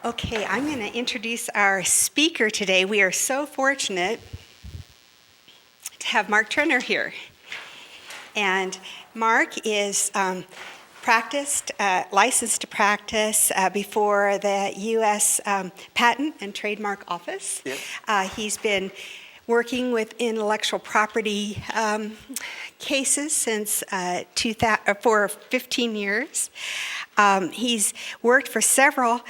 Okay, I'm going to introduce our speaker today. We are so fortunate to have Mark Trenner here. And Mark is licensed to practice before the U.S. Patent and Trademark Office. Yep. He's been working with intellectual property cases since for 15 years. He's worked for several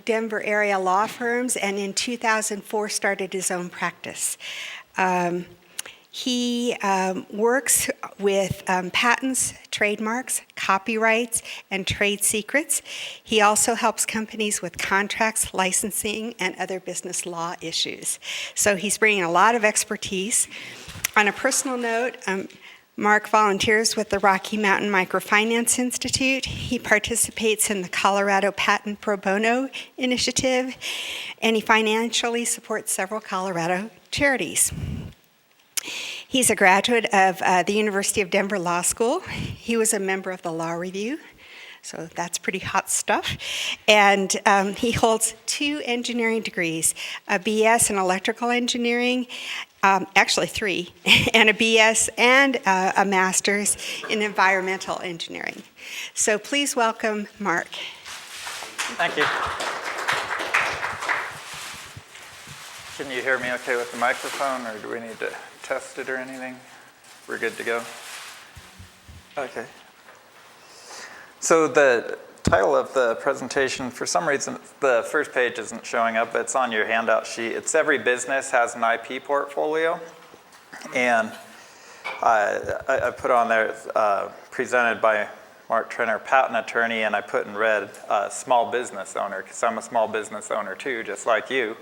Denver area law firms, and in 2004 started his own practice. He works with patents, trademarks, copyrights, and trade secrets. He also helps companies with contracts, licensing, and other business law issues. So he's bringing a lot of expertise. On a personal note, Mark volunteers with the Rocky Mountain Microfinance Institute. He participates in the Colorado Patent Pro Bono Initiative, and he financially supports several Colorado charities. He's a graduate of the University of Denver Law School. He was a member of the Law Review, so that's pretty hot stuff. And he holds 2 engineering degrees, a BS in electrical engineering, actually 3, and a BS and a master's in environmental engineering. So please welcome Mark. Thank you. Can you hear me okay with the microphone, or do we need to test it or anything? We're good to go? Okay. So the title of the presentation, for some reason, the first page isn't showing up. It's on your handout sheet. It's Every Business Has an IP Portfolio. And I put on there, presented by Mark Trenner, patent attorney, and I put in red, small business owner, because I'm a small business owner too, just like you.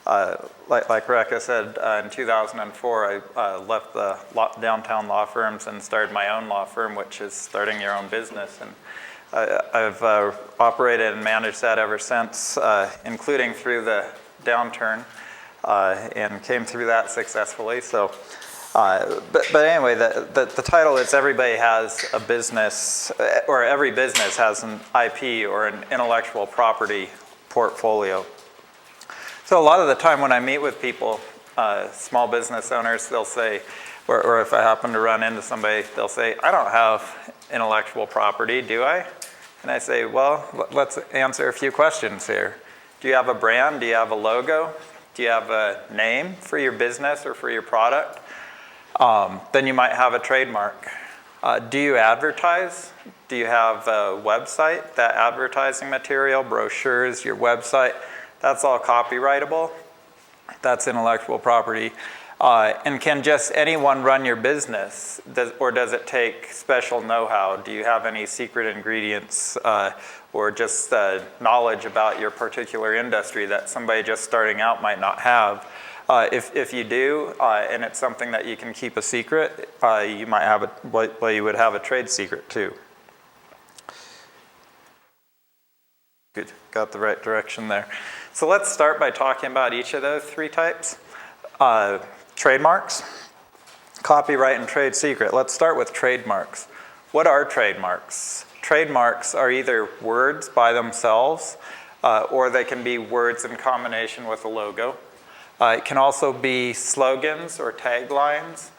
Like Rebecca said, in 2004, I left the downtown law firms and started my own law firm, which is starting your own business. And I've operated and managed that ever since, including through the downturn, and came through that successfully. So, but anyway, the title is Everybody Has a Business, or Every Business Has an IP or an intellectual property portfolio. So a lot of the time when I meet with people, small business owners, they'll say, or if I happen to run into somebody, they'll say, I don't have intellectual property, do I? And I say, well, let's answer a few questions here. Do you have a brand? Do you have a logo? Do you have a name for your business or for your product? Then you might have a trademark. Do you advertise? Do you have a website? That advertising material, brochures, your website, that's all copyrightable. That's intellectual property. And can just anyone run your business, or does it take special know-how? Do you have any secret ingredients or just knowledge about your particular industry that somebody just starting out might not have? If you do, and it's something that you can keep a secret, you might have you would have a trade secret too. Good, got the right direction there. So let's start by talking about each of those 3 types. Trademarks, copyright, and trade secret. Let's start with trademarks. What are trademarks? Trademarks are either words by themselves, or they can be words in combination with a logo. It can also be slogans or taglines,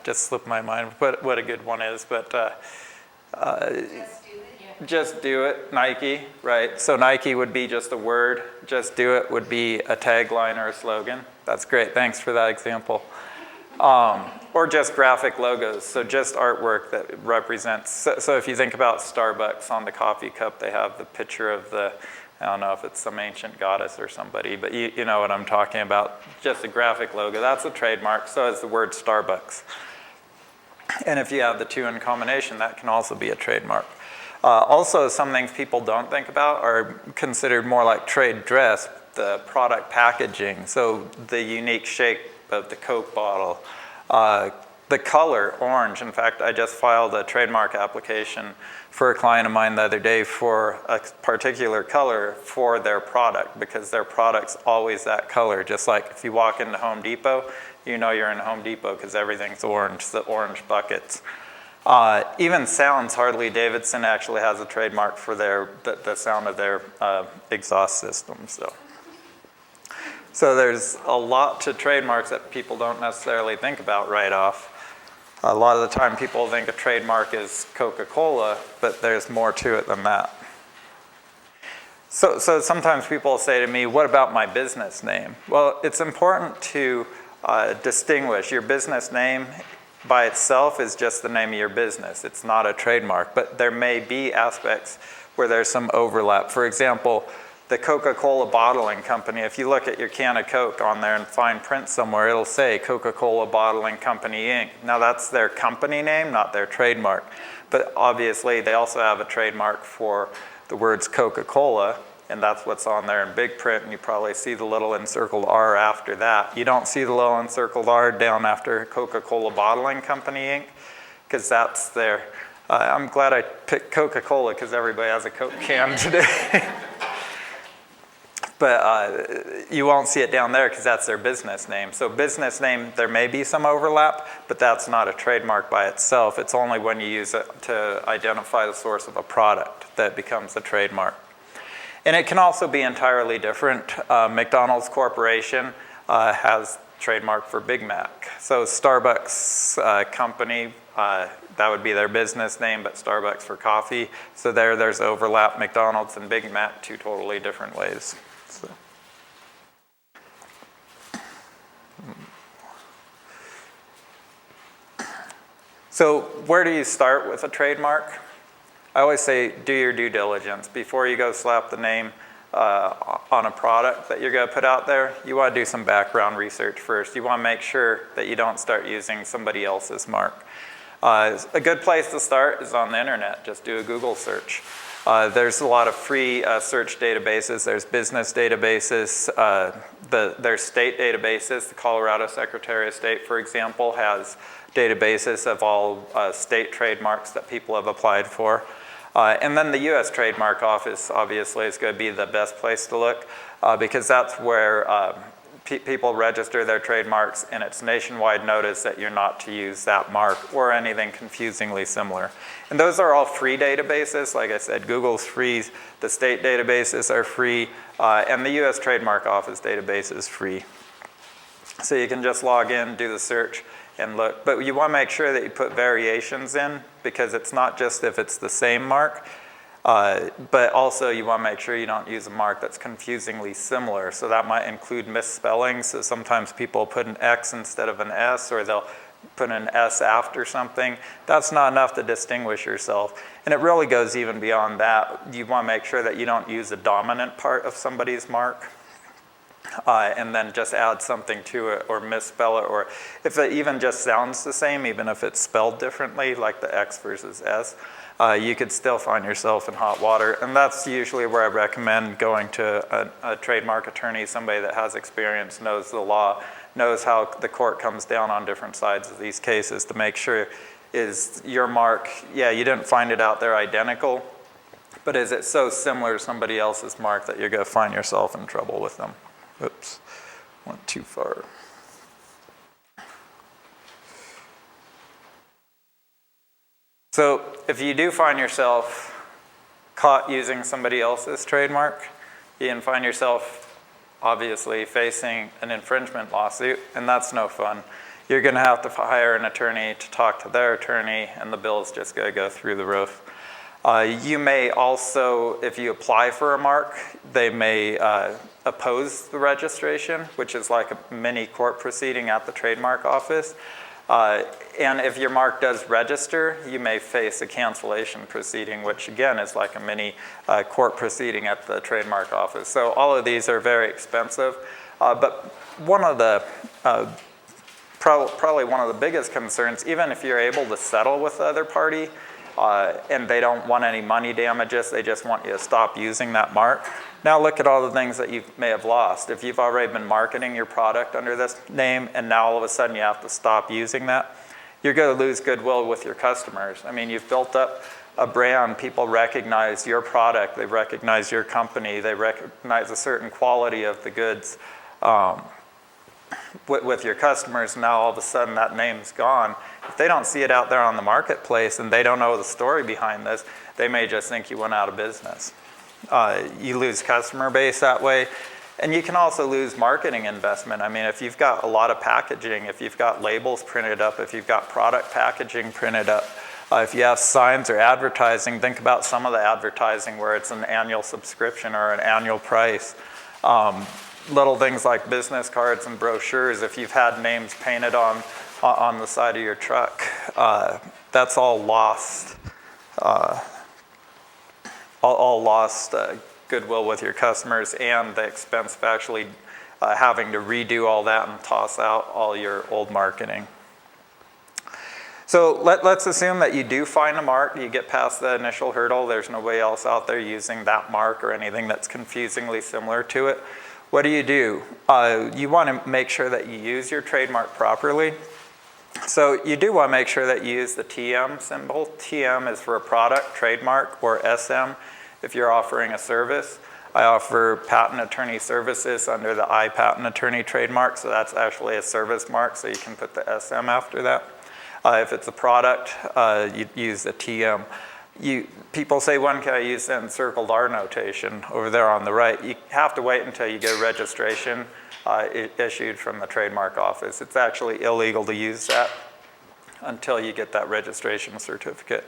just slipped my mind what a good one is, but Just do it, Nike, right? So Nike would be just a word. Just do it would be a tagline or a slogan. That's great, thanks for that example. Or just graphic logos, so just artwork that represents. So if you think about Starbucks, on the coffee cup, they have the picture of I don't know if it's some ancient goddess or somebody, but you know what I'm talking about. Just a graphic logo, that's a trademark, so is the word Starbucks. And if you have the 2 in combination, that can also be a trademark. Also, some things people don't think about are considered more like trade dress, the product packaging. So the unique shape of the Coke bottle, the color, orange. In fact, I just filed a trademark application for a client of mine the other day for a particular color for their product, because their product's always that color. Just like if you walk into Home Depot, you know you're in Home Depot because everything's orange, the orange buckets. Even sounds, Harley-Davidson actually has a trademark for the sound of their exhaust system. So there's a lot to trademarks that people don't necessarily think about right off. A lot of the time people think a trademark is Coca-Cola, but there's more to it than that. So sometimes people say to me, what about my business name? Well, it's important to distinguish. Your business name by itself is just the name of your business. It's not a trademark, but there may be aspects where there's some overlap. For example, the Coca-Cola Bottling Company, if you look at your can of Coke on there and fine print somewhere, it'll say Coca-Cola Bottling Company, Inc. Now that's their company name, not their trademark. But obviously they also have a trademark for the words Coca-Cola, and that's what's on there in big print, and you probably see the little encircled R after that. You don't see the little encircled R down after Coca-Cola Bottling Company, Inc., because that's their, I'm glad I picked Coca-Cola because everybody has a Coke can today. But you won't see it down there because that's their business name. So business name, there may be some overlap, but that's not a trademark by itself. It's only when you use it to identify the source of a product that it becomes a trademark. And it can also be entirely different. McDonald's Corporation has trademark for Big Mac. So Starbucks company, that would be their business name, but Starbucks for coffee. So there's overlap. McDonald's and Big Mac, two totally different ways. So where do you start with a trademark? I always say do your due diligence. Before you go slap the name on a product that you're going to put out there, you want to do some background research first. You want to make sure that you don't start using somebody else's mark. A good place to start is on the internet. Just do a Google search. There's a lot of free search databases. There's business databases. There's state databases. The Colorado Secretary of State, for example, has databases of all state trademarks that people have applied for. And then the U.S. Trademark Office, obviously, is going to be the best place to look because that's where people register their trademarks, and it's nationwide notice that you're not to use that mark or anything confusingly similar. And those are all free databases. Like I said, Google's free, the state databases are free, and the U.S. Trademark Office database is free. So you can just log in, do the search, and look. But you want to make sure that you put variations in, because it's not just if it's the same mark, but also you want to make sure you don't use a mark that's confusingly similar. So that might include misspellings. So sometimes people put an X instead of an S, or they'll put an S after something. That's not enough to distinguish yourself. And it really goes even beyond that. You want to make sure that you don't use the dominant part of somebody's mark. And then just add something to it or misspell it, or if it even just sounds the same, even if it's spelled differently, like the X versus S, you could still find yourself in hot water. And that's usually where I recommend going to a trademark attorney, somebody that has experience, knows the law, knows how the court comes down on different sides of these cases, to make sure is your mark, yeah, you didn't find it out there identical, but is it so similar to somebody else's mark that you're going to find yourself in trouble with them? Oops, went too far. So if you do find yourself caught using somebody else's trademark, you can find yourself obviously facing an infringement lawsuit, and that's no fun. You're going to have to hire an attorney to talk to their attorney, and the bill's just going to go through the roof. You may also, if you apply for a mark, they may oppose the registration, which is like a mini court proceeding at the trademark office. And if your mark does register, you may face a cancellation proceeding, which again is like a mini court proceeding at the trademark office. So all of these are very expensive. But one of the, probably one of the biggest concerns, even if you're able to settle with the other party, and they don't want any money damages, they just want you to stop using that mark. Now look at all the things that you may have lost. If you've already been marketing your product under this name and now all of a sudden you have to stop using that, you're going to lose goodwill with your customers. I mean, you've built up a brand, people recognize your product, they recognize your company, they recognize a certain quality of the goods. with your customers. Now all of a sudden that name's gone. If they don't see it out there on the marketplace and they don't know the story behind this, they may just think you went out of business. You lose customer base that way. And you can also lose marketing investment. I mean, if you've got a lot of packaging, if you've got labels printed up, if you've got product packaging printed up, if you have signs or advertising, think about some of the advertising where it's an annual subscription or an annual price. Little things like business cards and brochures, if you've had names painted on the side of your truck, that's all lost. All lost goodwill with your customers and the expense of actually having to redo all that and toss out all your old marketing. So let's assume that you do find a mark, you get past the initial hurdle, there's nobody else out there using that mark or anything that's confusingly similar to it. What do? You want to make sure that you use your trademark properly. So you do want to make sure that you use the TM symbol. TM is for a product, trademark, or SM if you're offering a service. I offer patent attorney services under the I patent attorney trademark, so that's actually a service mark, so you can put the SM after that. If it's a product, you use the TM. People say, when can I use the encircled R notation over there on the right? You have to wait until you get a registration issued from the trademark office. It's actually illegal to use that until you get that registration certificate.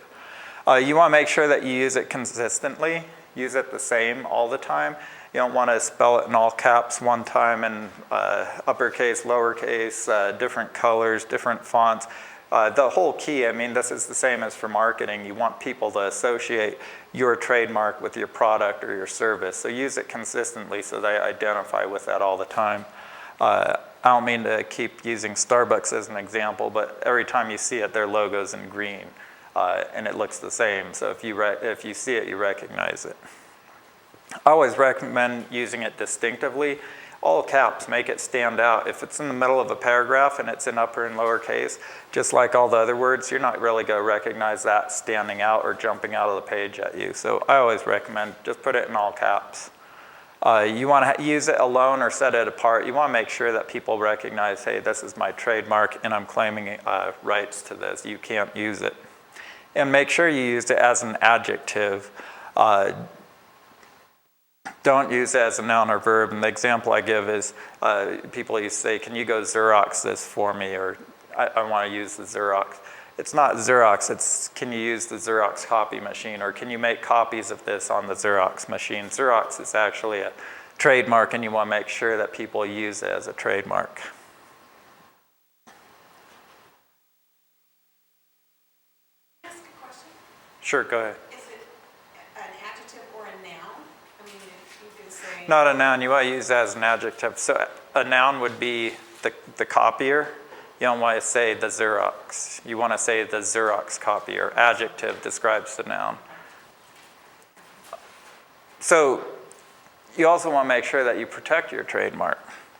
You want to make sure that you use it consistently. Use it the same all the time. You don't want to spell it in all caps one time and uppercase, lowercase, different colors, different fonts. The whole key, I mean, this is the same as for marketing. You want people to associate your trademark with your product or your service. So use it consistently so they identify with that all the time. I don't mean to keep using Starbucks as an example, but every time you see it, their logo's in green. And it looks the same. So if you see it, you recognize it. I always recommend using it distinctively. All caps, make it stand out. If it's in the middle of a paragraph and it's in upper and lower case, just like all the other words, you're not really going to recognize that standing out or jumping out of the page at you. So I always recommend just put it in all caps. You want to use it alone or set it apart. You want to make sure that people recognize, hey, this is my trademark and I'm claiming rights to this. You can't use it. And make sure you use it as an adjective. Don't use it as a noun or verb. And the example I give is people used to say, can you go Xerox this for me? Or I want to use the Xerox. It's not Xerox, it's can you use the Xerox copy machine? Or can you make copies of this on the Xerox machine? Xerox is actually a trademark and you want to make sure that people use it as a trademark. Sure, go ahead. Is it an adjective or a noun? I mean, if you can say... Not a noun, you want to use it as an adjective. So a noun would be the copier. You don't want to say the Xerox. You want to say the Xerox copier. Adjective describes the noun. So you also want to make sure that you protect your trademark.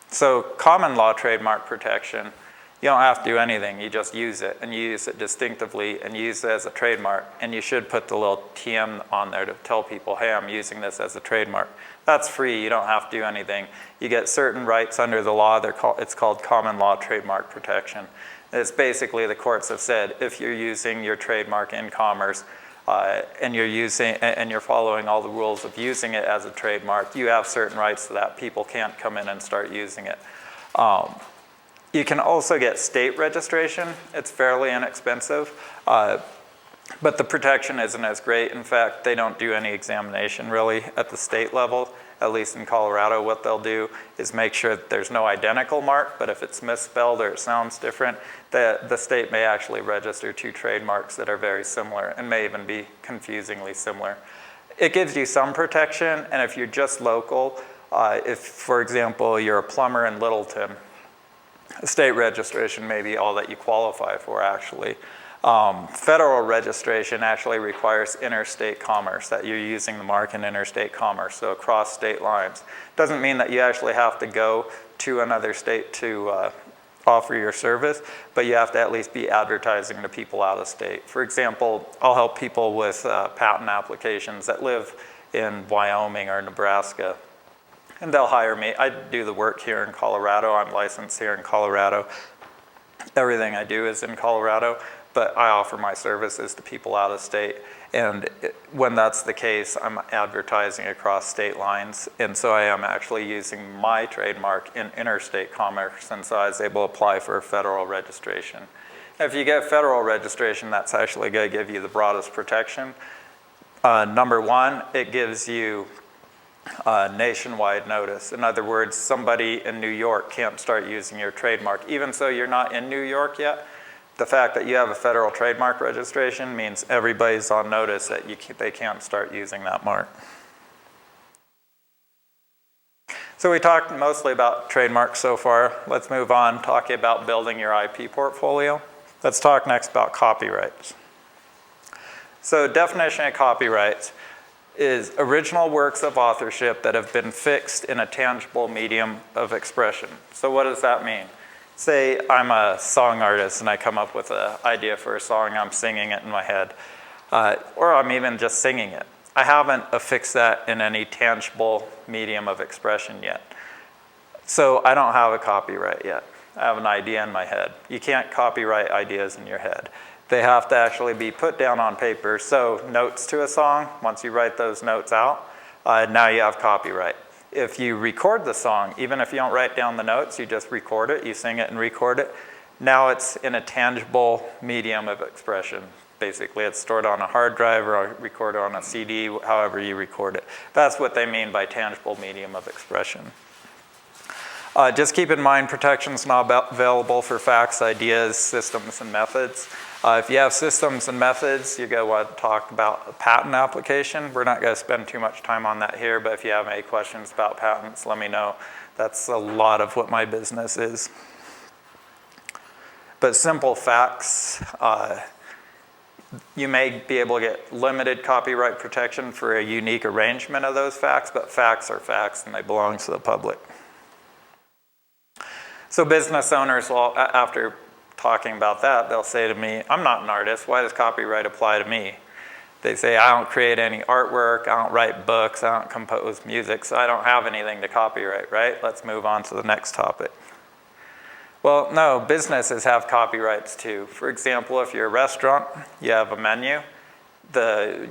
So common law trademark protection, you don't have to do anything. You just use it, and you use it distinctively, and you use it as a trademark. And you should put the little TM on there to tell people, hey, I'm using this as a trademark. That's free. You don't have to do anything. You get certain rights under the law. It's called common law trademark protection. It's basically, the courts have said, if you're using your trademark in commerce and you're following all the rules of using it as a trademark, you have certain rights to that. People can't come in and start using it. You can also get state registration. It's fairly inexpensive, but the protection isn't as great. In fact, they don't do any examination really at the state level. At least in Colorado, what they'll do is make sure that there's no identical mark, but if it's misspelled or it sounds different, the state may actually register two trademarks that are very similar and may even be confusingly similar. It gives you some protection, and if you're just local, if, for example, you're a plumber in Littleton, state registration may be all that you qualify for, actually. Federal registration actually requires interstate commerce, that you're using the mark in interstate commerce, so across state lines. Doesn't mean that you actually have to go to another state to offer your service, but you have to at least be advertising to people out of state. For example, I'll help people with patent applications that live in Wyoming or Nebraska. and they'll hire me. I do the work here in Colorado. I'm licensed here in Colorado. Everything I do is in Colorado, but I offer my services to people out of state. And when that's the case, I'm advertising across state lines. And so I am actually using my trademark in interstate commerce, and so I was able to apply for a federal registration. If you get federal registration, that's actually going to give you the broadest protection. Number one, it gives you nationwide notice. In other words, somebody in New York can't start using your trademark. Even so you're not in New York yet, the fact that you have a federal trademark registration means everybody's on notice that they can't start using that mark. So we talked mostly about trademarks so far. Let's move on, talking about building your IP portfolio. Let's talk next about copyrights. So definition of copyrights is original works of authorship that have been fixed in a tangible medium of expression. So what does that mean? Say I'm a song artist and I come up with an idea for a song, I'm singing it in my head, or I'm even just singing it. I haven't affixed that in any tangible medium of expression yet. So I don't have a copyright yet. I have an idea in my head. You can't copyright ideas in your head. They have to actually be put down on paper. So notes to a song, once you write those notes out, now you have copyright. If you record the song, even if you don't write down the notes, you just record it, you sing it and record it, now it's in a tangible medium of expression. Basically, it's stored on a hard drive or recorded on a CD, however you record it. That's what they mean by tangible medium of expression. Just keep in mind, protection's not available for facts, ideas, systems, and methods. If you have systems and methods, you're going to want to talk about a patent application. We're not going to spend too much time on that here, but if you have any questions about patents, let me know. That's a lot of what my business is. But simple facts, you may be able to get limited copyright protection for a unique arrangement of those facts, but facts are facts and they belong to the public. So business owners will, after talking about that, they'll say to me, I'm not an artist, why does copyright apply to me? They say, I don't create any artwork, I don't write books, I don't compose music, so I don't have anything to copyright, right? Let's move on to the next topic. Well, no, businesses have copyrights too. For example, if you're a restaurant, you have a menu, the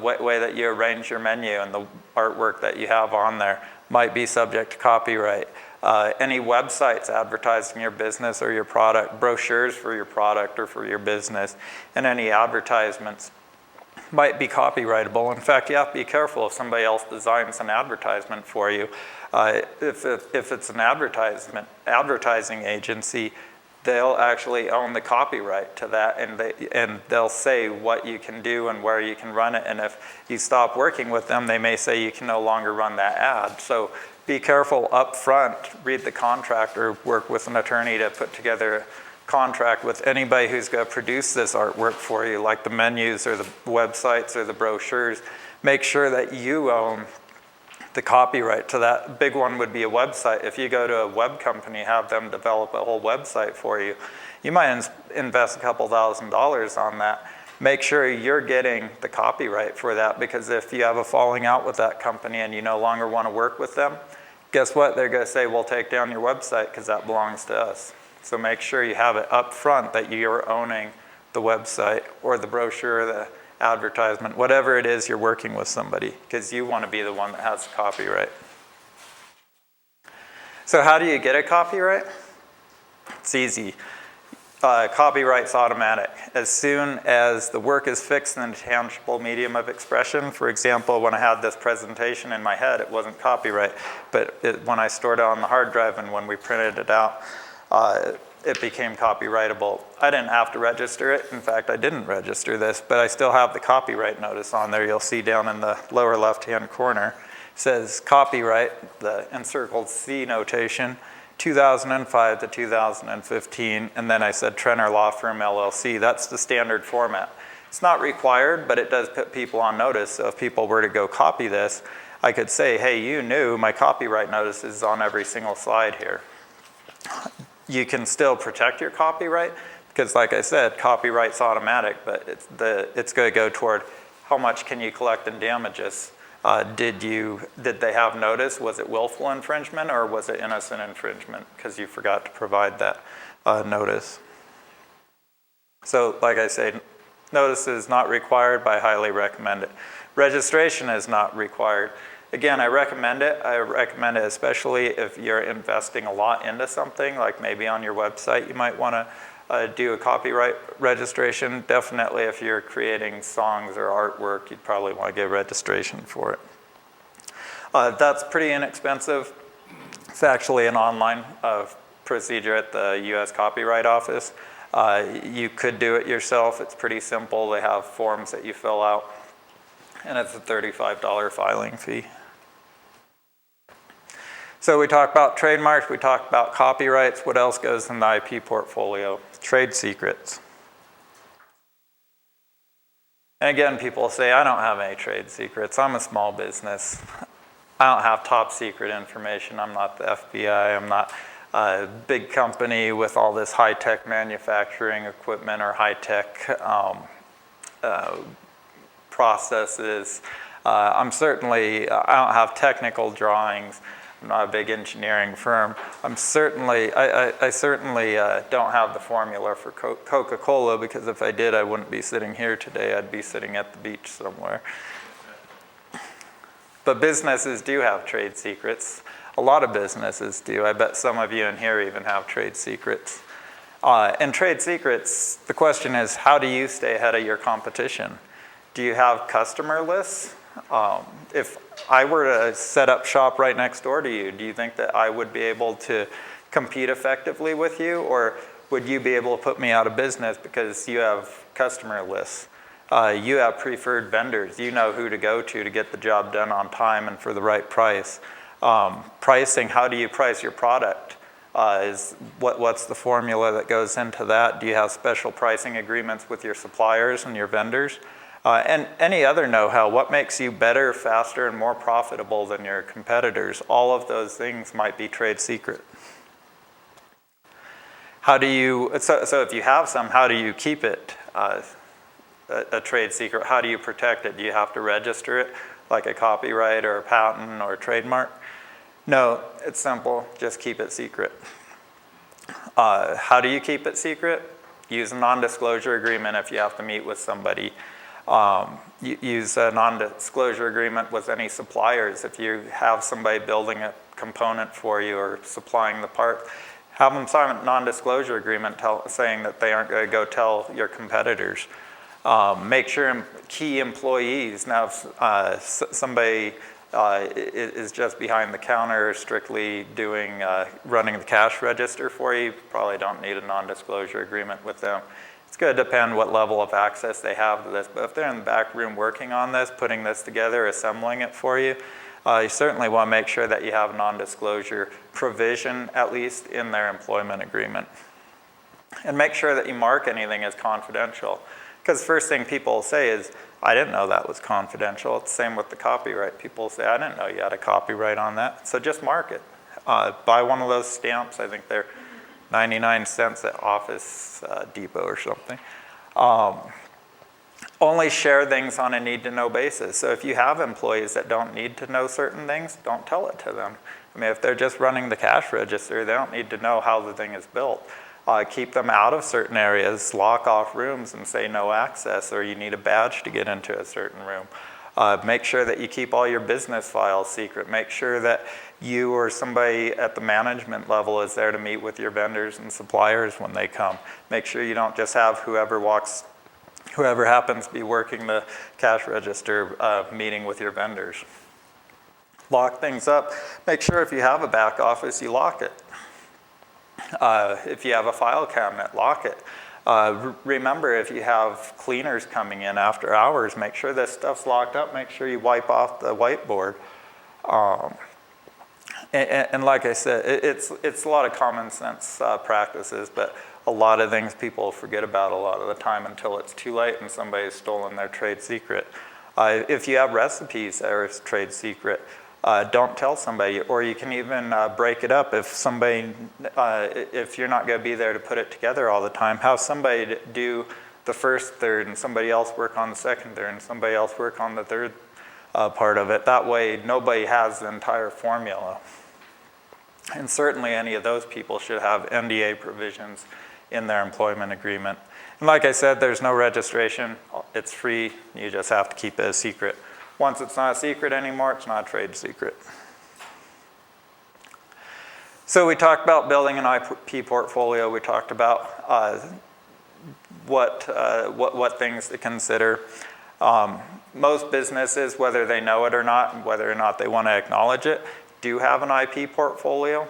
way that you arrange your menu and the artwork that you have on there might be subject to copyright. Any websites advertising your business or your product, brochures for your product or for your business, and any advertisements might be copyrightable. In fact, you have to be careful if somebody else designs an advertisement for you. If it's an advertising agency, they'll actually own the copyright to that, and they'll say what you can do and where you can run it. And if you stop working with them, they may say you can no longer run that ad. So be careful up front, read the contract or work with an attorney to put together a contract with anybody who's going to produce this artwork for you, like the menus or the websites or the brochures. Make sure that you own the copyright to that. Big one would be a website. If you go to a web company, have them develop a whole website for you, you might invest a couple $1,000s on that. Make sure you're getting the copyright for that, because if you have a falling out with that company and you no longer want to work with them, guess what? They're going to say, we'll take down your website because that belongs to us. So make sure you have it up front that you're owning the website or the brochure, the advertisement, whatever it is you're working with somebody, because you want to be the one that has the copyright. So how do you get a copyright? It's easy. Copyright's automatic. As soon as the work is fixed in a tangible medium of expression, for example, when I had this presentation in my head, it wasn't copyright, but when I stored it on the hard drive and when we printed it out, it became copyrightable. I didn't have to register it. In fact, I didn't register this, but I still have the copyright notice on there. You'll see down in the lower left-hand corner. It says copyright, the encircled C notation, 2005 to 2015, and then I said Trenner Law Firm LLC. That's the standard format. It's not required, but it does put people on notice. So if people were to go copy this, I could say, hey, you knew my copyright notice is on every single slide here. You can still protect your copyright because, like I said, copyright's automatic, but it's going to go toward how much can you collect in damages. Did they have notice? Was it willful infringement or was it innocent infringement because you forgot to provide that notice? So like I say, notice is not required, but I highly recommend it. Registration is not required. Again, I recommend it. I recommend it especially if you're investing a lot into something, like maybe on your website you might want to do a copyright registration. Definitely if you're creating songs or artwork, you'd probably want to get registration for it. That's pretty inexpensive. It's actually an online procedure at the US Copyright Office. You could do it yourself. It's pretty simple. They have forms that you fill out, and it's a $35 filing fee. So we talked about trademarks, we talked about copyrights. What else goes in the IP portfolio? Trade secrets. And again, people say, I don't have any trade secrets. I'm a small business. I don't have top secret information. I'm not the FBI. I'm not a big company with all this high-tech manufacturing equipment or high-tech processes. I don't have technical drawings. I'm not a big engineering firm. I certainly don't have the formula for Coca-Cola, because if I did, I wouldn't be sitting here today. I'd be sitting at the beach somewhere. But businesses do have trade secrets. A lot of businesses do. I bet some of you in here even have trade secrets. And trade secrets, the question is, how do you stay ahead of your competition? Do you have customer lists? If I were to set up shop right next door to you, do you think that I would be able to compete effectively with you? Or would you be able to put me out of business because you have customer lists? You have preferred vendors. You know who to go to get the job done on time and for the right price. Pricing, how do you price your product? What's the formula that goes into that? Do you have special pricing agreements with your suppliers and your vendors? And any other know-how, what makes you better, faster, and more profitable than your competitors? All of those things might be trade secret. How do you, so if you have some, how do you keep it a trade secret? How do you protect it? Do you have to register it like a copyright or a patent or a trademark? No, it's simple, just keep it secret. How do you keep it secret? Use a non-disclosure agreement if you have to meet with somebody. Use a non-disclosure agreement with any suppliers. If you have somebody building a component for you or supplying the part, have them sign a non-disclosure agreement saying that they aren't going to go tell your competitors. Make sure key employees, now if somebody is just behind the counter strictly running the cash register for you, probably don't need a non-disclosure agreement with them. It's going to depend what level of access they have to this, but if they're in the back room working on this, putting this together, assembling it for you, you certainly want to make sure that you have a non-disclosure provision, at least in their employment agreement. And make sure that you mark anything as confidential. Because first thing people say is, I didn't know that was confidential. It's the same with the copyright. People say, I didn't know you had a copyright on that. So just mark it. Buy one of those stamps. I think they're 99 cents at Office Depot or something. Only share things on a need-to-know basis. So if you have employees that don't need to know certain things, don't tell it to them. I mean, if they're just running the cash register, they don't need to know how the thing is built. Keep them out of certain areas, lock off rooms and say no access, or you need a badge to get into a certain room. Make sure that you keep all your business files secret. Make sure that you or somebody at the management level is there to meet with your vendors and suppliers when they come. Make sure you don't just have whoever happens to be working the cash register meeting with your vendors. Lock things up. Make sure if you have a back office, you lock it. If you have a file cabinet, lock it. Remember, if you have cleaners coming in after hours, make sure this stuff's locked up. Make sure you wipe off the whiteboard. And like I said, it's a lot of common sense practices, but a lot of things people forget about a lot of the time until it's too late and somebody's stolen their trade secret. If you have recipes that are trade secret, don't tell somebody, or you can even break it up. If you're not going to be there to put it together all the time, have somebody do the first third and somebody else work on the second third and somebody else work on the third part of it. That way, nobody has the entire formula. And certainly any of those people should have NDA provisions in their employment agreement. And like I said, there's no registration. It's free. You just have to keep it a secret. Once it's not a secret anymore, it's not a trade secret. So we talked about building an IP portfolio. We talked about what things to consider. Most businesses, whether they know it or not, and whether or not they want to acknowledge it, do have an IP portfolio.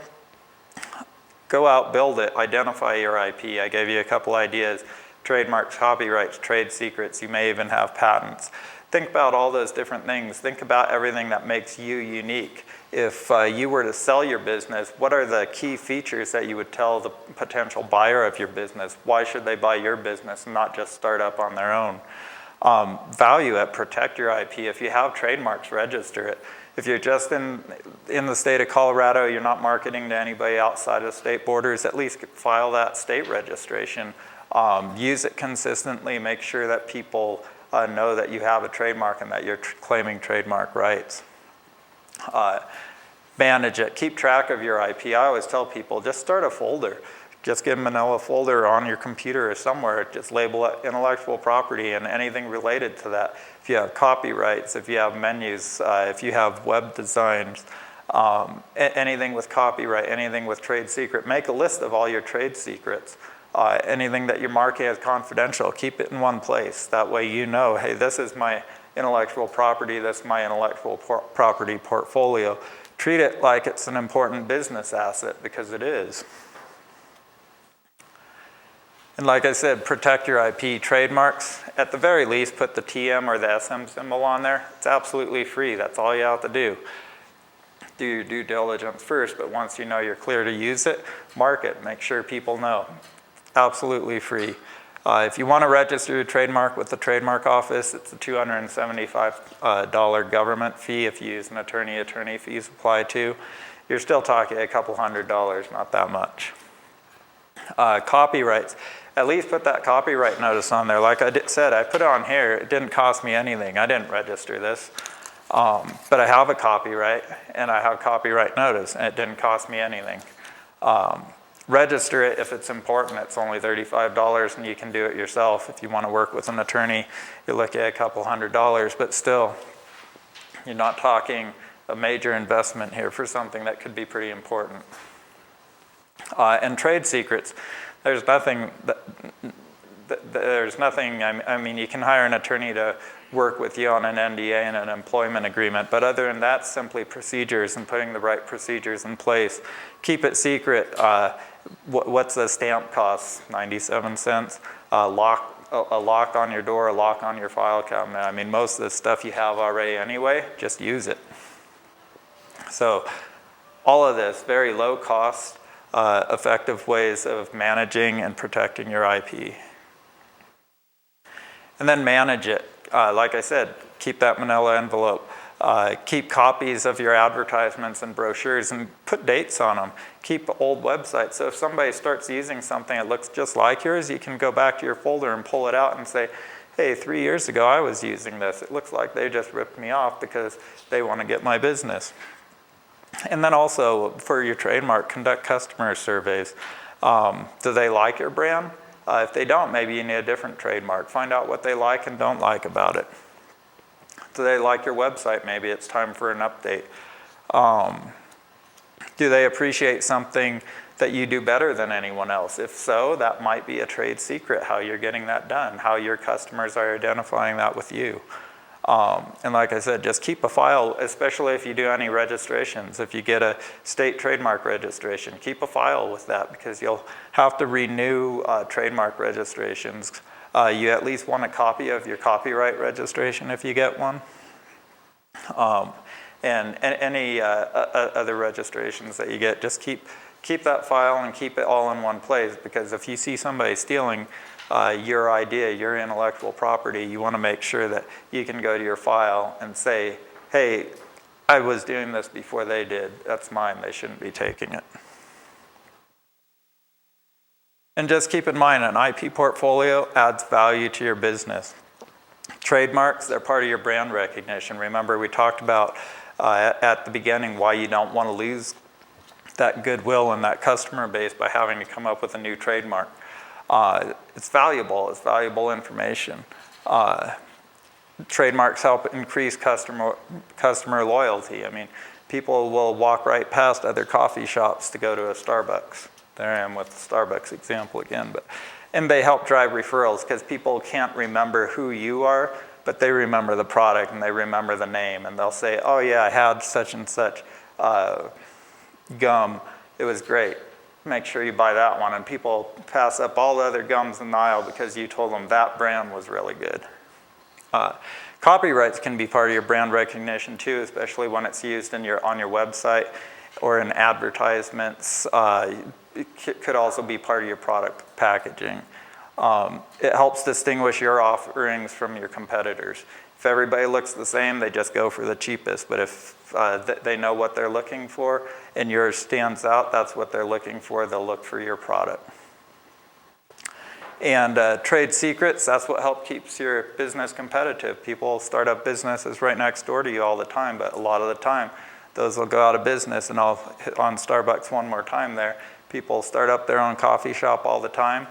Go out, build it, identify your IP. I gave you a couple ideas: trademarks, copyrights, trade secrets. You may even have patents. Think about all those different things. Think about everything that makes you unique. If you were to sell your business, what are the key features that you would tell the potential buyer of your business? Why should they buy your business and not just start up on their own? Value it, protect your IP. If you have trademarks, register it. If you're just in the state of Colorado, you're not marketing to anybody outside of state borders, at least file that state registration. Use it consistently. Make sure that people know that you have a trademark and that you're claiming trademark rights. Manage it. Keep track of your IP. I always tell people, just start a folder. Just get a manila folder on your computer or somewhere. Just label it intellectual property and anything related to that. If you have copyrights, if you have menus, if you have web designs, anything with copyright, anything with trade secret, make a list of all your trade secrets. Anything that you're marking as confidential, keep it in one place. That way you know, hey, this is my intellectual property, this is my intellectual property portfolio. Treat it like it's an important business asset, because it is. And like I said, protect your IP. Trademarks, at the very least, put the TM or the SM symbol on there. It's absolutely free. That's all you have to do. Do your due diligence first, but once you know you're clear to use it, mark it. Make sure people know. Absolutely free. If you want to register your trademark with the trademark office, it's a $275 government fee. If you use an attorney, attorney fees apply too. You're still talking a couple $100, not that much. Copyrights. At least put that copyright notice on there. Like I said, I put it on here. It didn't cost me anything. I didn't register this. But I have a copyright, and I have copyright notice, and it didn't cost me anything. Register it if it's important. It's only $35, and you can do it yourself. If you want to work with an attorney, you're looking at a couple $100, but still, you're not talking a major investment here for something that could be pretty important. And trade secrets. There's nothing, I mean, you can hire an attorney to work with you on an NDA and an employment agreement, but other than that, simply procedures and putting the right procedures in place. Keep it secret. What's the stamp cost? 97 cents. A lock on your door, a lock on your file cabinet. I mean, most of the stuff you have already anyway, just use it. So all of this, very low cost, effective ways of managing and protecting your IP. And then manage it. Like I said, keep that manila envelope. Keep copies of your advertisements and brochures and put dates on them. Keep old websites. So if somebody starts using something that looks just like yours, you can go back to your folder and pull it out and say, hey, 3 years ago I was using this. It looks like they just ripped me off because they want to get my business. And then also, for your trademark, conduct customer surveys. Do they like your brand? If they don't, maybe you need a different trademark. Find out what they like and don't like about it. Do they like your website? Maybe it's time for an update. Do they appreciate something that you do better than anyone else? If so, that might be a trade secret, how you're getting that done, how your customers are identifying that with you. And like I said, just keep a file, especially if you do any registrations. If you get a state trademark registration, keep a file with that, because you'll have to renew trademark registrations. You at least want a copy of your copyright registration if you get one. And any other registrations that you get, just keep that file and keep it all in one place, because if you see somebody stealing your idea, your intellectual property, you want to make sure that you can go to your file and say, hey, I was doing this before they did. That's mine. They shouldn't be taking it. And just keep in mind, an IP portfolio adds value to your business. Trademarks, they're part of your brand recognition. Remember, we talked about at the beginning why you don't want to lose that goodwill and that customer base by having to come up with a new trademark. It's valuable information. Trademarks help increase customer loyalty. I mean, people will walk right past other coffee shops to go to a Starbucks. There I am with the Starbucks example again. And they help drive referrals because people can't remember who you are, but they remember the product and they remember the name. And they'll say, oh yeah, I had such and such gum. It was great. Make sure you buy that one. And people pass up all the other gums in the aisle because you told them that brand was really good. Copyrights can be part of your brand recognition too, especially when it's used on your website or in advertisements. It could also be part of your product packaging. It helps distinguish your offerings from your competitors. If everybody looks the same, they just go for the cheapest. But if they know what they're looking for and yours stands out, that's what they're looking for, they'll look for your product. And trade secrets, that's what helps keeps your business competitive. People start up businesses right next door to you all the time, but a lot of the time, those will go out of business. And I'll hit on Starbucks one more time there. People start up their own coffee shop all the time.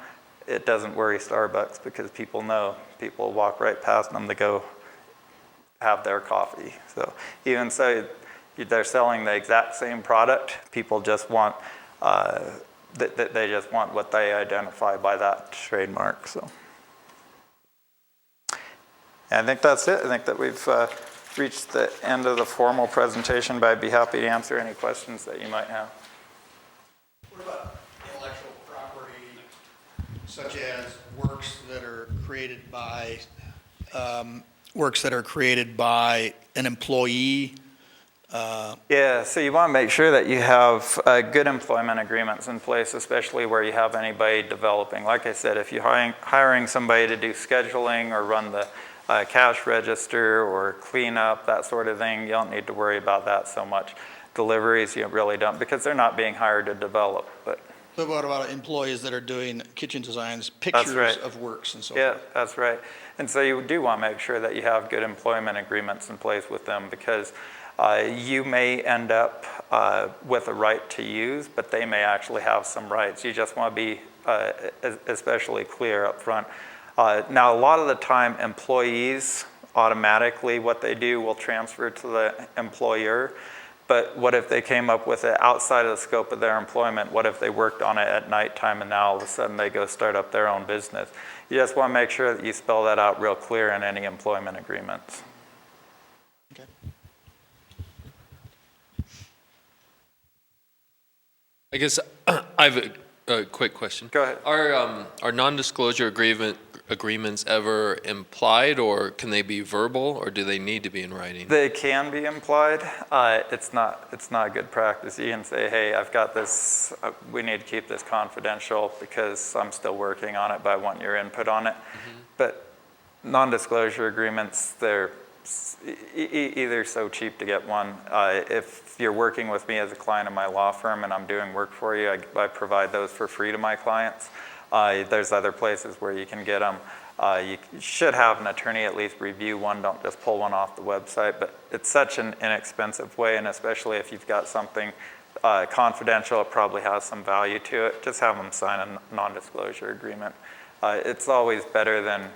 It doesn't worry Starbucks because people know. People walk right past them to go have their coffee. So even so, they're selling the exact same product. People just want, they just want what they identify by that trademark. So and I think that's it. I think that we've reached the end of the formal presentation, but I'd be happy to answer any questions that you might have. What about intellectual property, such as works that are created by an employee? Yeah, so you want to make sure that you have good employment agreements in place, especially where you have anybody developing. Like I said, if you're hiring somebody to do scheduling or run the cash register or clean up, that sort of thing, you don't need to worry about that so much. Deliveries, you really don't, because they're not being hired to develop. But So what about employees that are doing kitchen designs, pictures right. of works and so yeah, forth? that's right. And so you do want to make sure that you have good employment agreements in place with them, because you may end up with a right to use, but they may actually have some rights. You just want to be especially clear up front. Now, a lot of the time, employees automatically, what they do will transfer to the employer. But what if they came up with it outside of the scope of their employment? What if they worked on it at nighttime and now all of a sudden they go start up their own business? You just want to make sure that you spell that out real clear in any employment agreements. Okay. I guess I have a quick question. Go ahead. Are non-disclosure agreements ever implied, or can they be verbal, or do they need to be in writing? They can be implied. It's not a good practice. You can say, hey, I've got this, we need to keep this confidential because I'm still working on it, but I want your input on it. Mm-hmm. But non-disclosure agreements, they're either so cheap to get one. If you're working with me as a client in my law firm and I'm doing work for you, I provide those for free to my clients. There's other places where you can get them. You should have an attorney at least review one. Don't just pull one off the website. But it's such an inexpensive way, and especially if you've got something confidential, it probably has some value to it. Just have them sign a non-disclosure agreement. It's always better than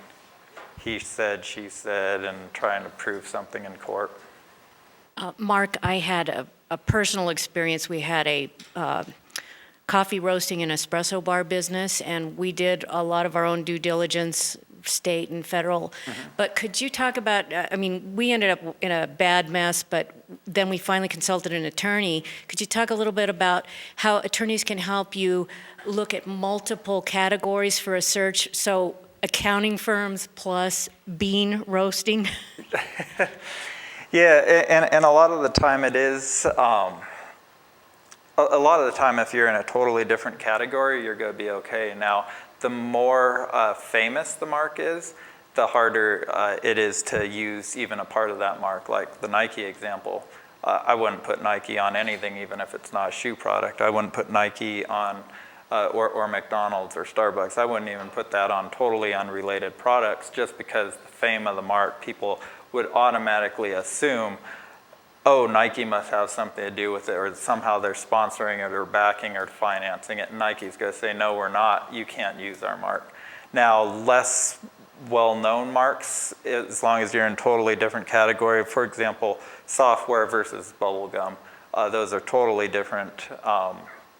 he said, she said, and trying to prove something in court. Mark, I had a personal experience. We had a coffee roasting and espresso bar business, and we did a lot of our own due diligence, state and federal. Mm-hmm. But could you talk about, we ended up in a bad mess, but then we finally consulted an attorney. Could you talk a little bit about how attorneys can help you look at multiple categories for a search? So accounting firms plus bean roasting? Yeah, and a lot of the time it is, a lot of the time if you're in a totally different category, you're going to be okay. Now, the more famous the mark is, the harder it is to use even a part of that mark. Like the Nike example, I wouldn't put Nike on anything even if it's not a shoe product. I wouldn't put Nike on or McDonald's or Starbucks. I wouldn't even put that on totally unrelated products just because the fame of the mark, people would automatically assume, oh, Nike must have something to do with it, or somehow they're sponsoring it or backing or financing it. And Nike's going to say, no, we're not. You can't use our mark. Now, less well-known marks, as long as you're in totally different category. For example, software versus bubble gum. Those are totally different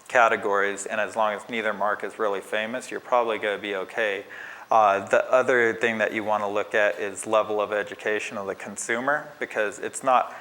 categories, and as long as neither mark is really famous, you're probably going to be okay. The other thing that you want to look at is level of education of the consumer, because it's not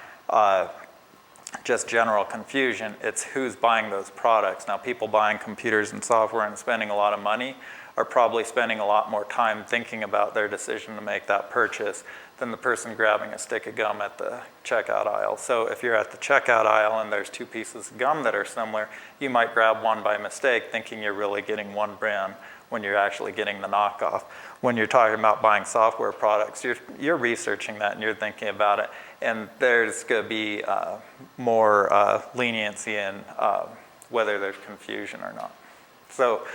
just general confusion, it's who's buying those products. Now, people buying computers and software and spending a lot of money are probably spending a lot more time thinking about their decision to make that purchase than the person grabbing a stick of gum at the checkout aisle. So if you're at the checkout aisle and there's two pieces of gum that are similar, you might grab one by mistake thinking you're really getting one brand when you're actually getting the knockoff. When you're talking about buying software products, you're researching that and you're thinking about it, and there's going to be more leniency in whether there's confusion or not. So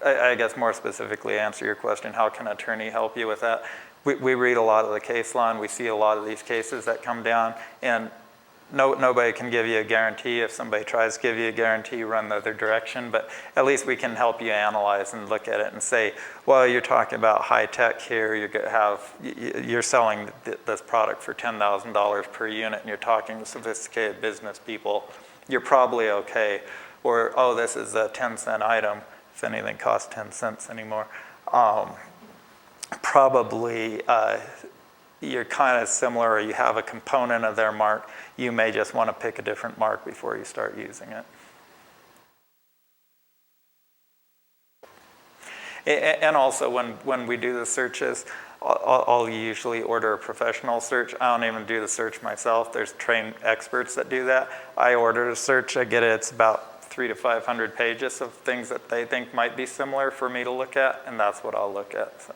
I guess more specifically answer your question, how can an attorney help you with that? We read a lot of the case law and we see a lot of these cases that come down, and nobody can give you a guarantee. If somebody tries to give you a guarantee, run the other direction, but at least we can help you analyze and look at it and say, well, you're talking about high tech here, you're selling this product for $10,000 per unit and you're talking to sophisticated business people, you're probably okay. Or, oh, this is a 10-cent item, if anything costs 10 cents anymore. Probably you're kind of similar, or you have a component of their mark. You may just want to pick a different mark before you start using it. And also, when we do the searches, I'll usually order a professional search. I don't even do the search myself. There's trained experts that do that. I order a search, I get it, it's about 300 to 500 pages of things that they think might be similar for me to look at, and that's what I'll look at. So.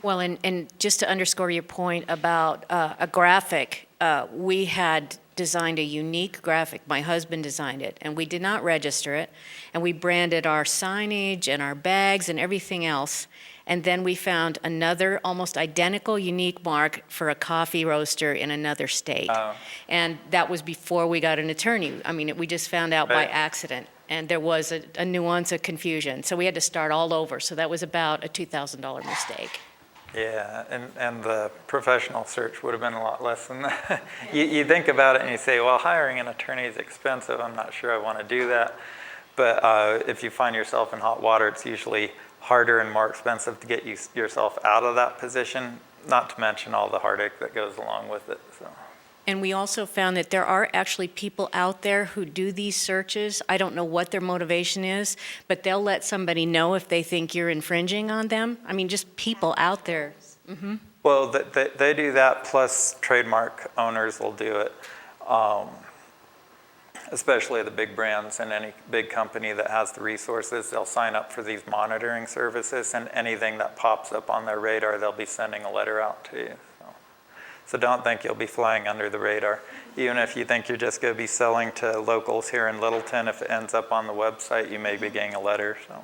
Well, and just to underscore your point about a graphic, we had designed a unique graphic. My husband designed it, and we did not register it. And we branded our signage and our bags and everything else. And then we found another almost identical unique mark for a coffee roaster in another state. And that was before we got an attorney. I mean, we just found out by accident. And there was a nuance of confusion. So we had to start all over. So that was about a $2,000 mistake. Yeah, and the professional search would have been a lot less than that. You think about it and you say, well, hiring an attorney is expensive. I'm not sure I want to do that. But if you find yourself in hot water, it's usually harder and more expensive to get yourself out of that position, not to mention all the heartache that goes along with it. So. And we also found that there are actually people out there who do these searches. I don't know what their motivation is, but they'll let somebody know if they think you're infringing on them. I mean, just people out there. Mm-hmm. Well, they do that, plus trademark owners will do it, especially the big brands, and any big company that has the resources, they'll sign up for these monitoring services, and anything that pops up on their radar, they'll be sending a letter out to you. So don't think you'll be flying under the radar. Even if you think you're just going to be selling to locals here in Littleton, if it ends up on the website, you may be getting a letter. So.